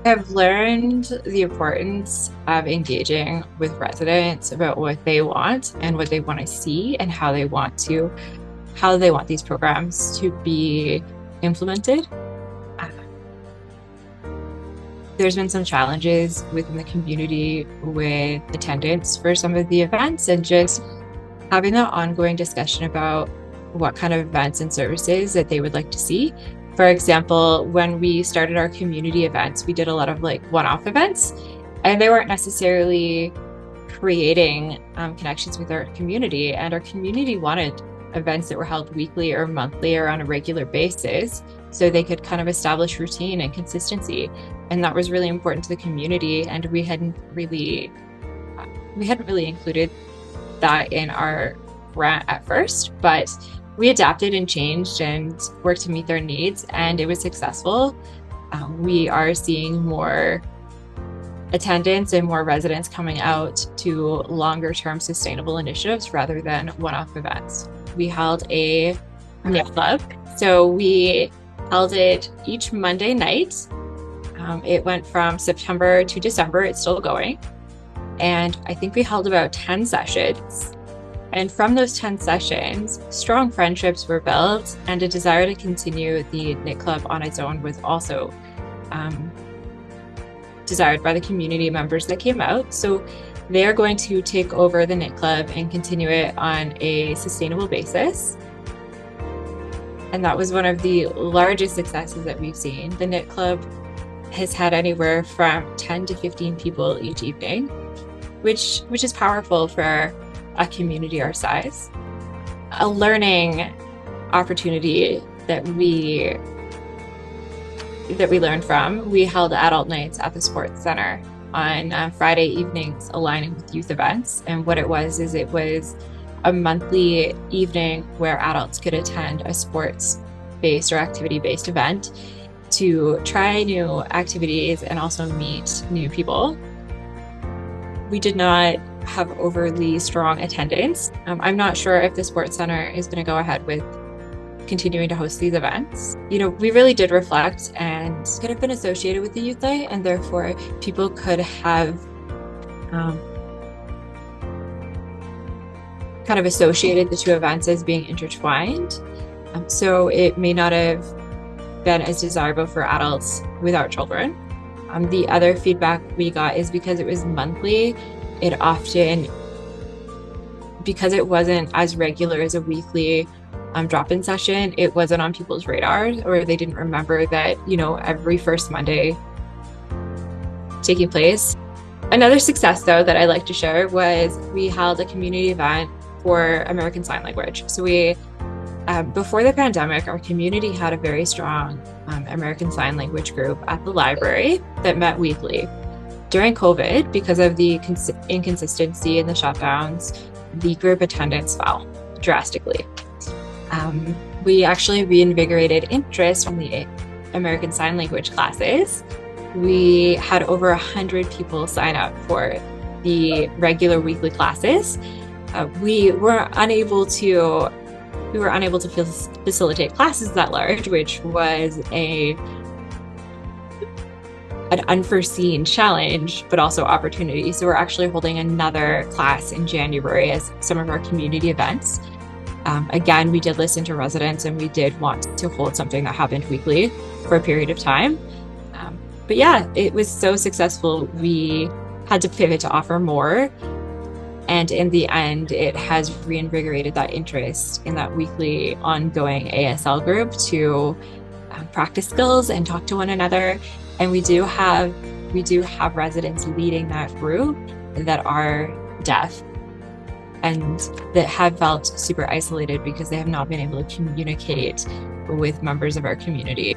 I've learned the importance of engaging with residents about what they want and what they want to see and how they want these programs to be implemented. Uh, There's been some challenges within the community with attendance for some of the events and just having that ongoing discussion about what kind of events and services that they would like to see. For example, when we started our community events, we did a lot of like one-off events, and they weren't necessarily creating connections with our community. And our community wanted events that were held weekly or monthly or on a regular basis so they could kind of establish routine and consistency. And that was really important to the community. And we hadn't really included that in our grant at first, but we adapted and changed and worked to meet their needs, and it was successful. We are seeing more attendance and more residents coming out to longer term sustainable initiatives rather than one-off events. We held a knit club. So we held it each Monday night. It went from September to December. It's still going. And I think we held about 10 sessions. And from those 10 sessions, strong friendships were built, and a desire to continue the knit club on its own was also desired by the community members that came out. So they are going to take over the knit club and continue it on a sustainable basis. And that was one of the largest successes that we've seen. The knit club has had anywhere from 10 to 15 people each evening, which is powerful for a community our size. A learning opportunity that we learned from, we held adult nights at the sports center on Friday evenings, aligning with youth events. And what it was a monthly evening where adults could attend a sports-based or activity-based event to try new activities and also meet new people. We did not have overly strong attendance. I'm not sure if the sports center is going to go ahead with continuing to host these events. We really did reflect and could have been associated with the youth night, and therefore people could have kind of associated the two events as being intertwined. So it may not have been as desirable for adults without children. The other feedback we got is because it was monthly, because it wasn't as regular as a weekly drop-in session, it wasn't on people's radars, or they didn't remember that, every first Monday taking place. Another success, though, that I like to share was we held a community event for American Sign Language. So before the pandemic, our community had a very strong American Sign Language group at the library that met weekly. During COVID, because of the inconsistency in the shutdowns, the group attendance fell drastically. We actually reinvigorated interest from the American Sign Language classes. We had over 100 people sign up for the regular weekly classes. We were unable to facilitate classes that large, which was an unforeseen challenge, but also opportunity. So we're actually holding another class in January as some of our community events. Again, we did listen to residents, and we did want to hold something that happened weekly for a period of time. But yeah, it was so successful. We had to pivot to offer more. And in the end, it has reinvigorated that interest in that weekly ongoing ASL group to practice skills and talk to one another. And we do have residents leading that group that are deaf and that have felt super isolated because they have not been able to communicate with members of our community.